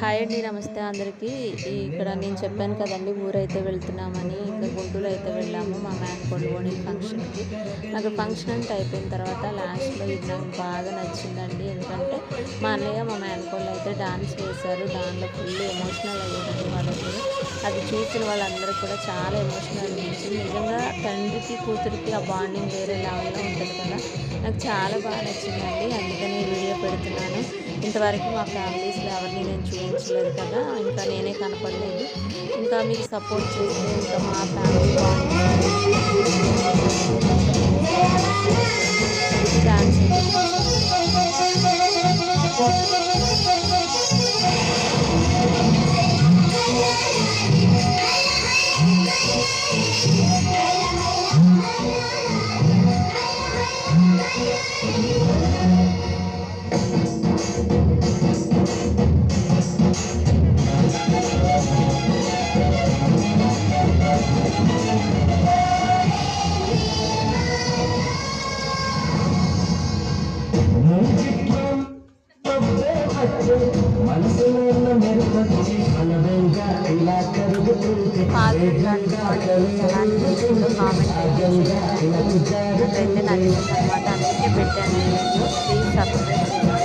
Hi అండి, నమస్తే అందరికీ. ఇక్కడ నేను చెప్పాను కదండి, ఊరైతే వెళ్తున్నామని. ఇంకా గుంటూరు అయితే వెళ్ళాము మా మేనకోడలు ఓణీల ఫంక్షన్కి. నాకు ఫంక్షన్ అంతా అయిపోయిన తర్వాత లాస్ట్లో ఇది నాకు బాగా నచ్చిందండి. ఎందుకంటే మా అన్నయ్య మా మేనకోడలు అయితే డాన్స్ వేశారు. దానిలో ఫుల్ ఎమోషనల్ అయ్యారండి వాళ్ళందరూ. అది చూసిన వాళ్ళందరూ కూడా చాలా ఎమోషనల్ అనిపించింది. నిజంగా తండ్రికి కూతురికి ఆ బాండింగ్ వేరే లెవెల్లో ఉంటుంది కదా. నాకు చాలా బాగా నచ్చిందండి, అందుకని వీడియో పెడుతున్నాను. ఇంతవరకు మా ఫ్యామిలీస్లో ఎవరిని నేను చూపించలేదు కదా, ఇంకా నేనే కనపడలేదు. ఇంకా మీకు సపోర్ట్ చేస్తే ఇంకా మా ఫ్యామిలీ డాన్స్ కామెంట్ అయితే నచ్చిందనమాట, అందుకే పెట్టాను. Please subscribe.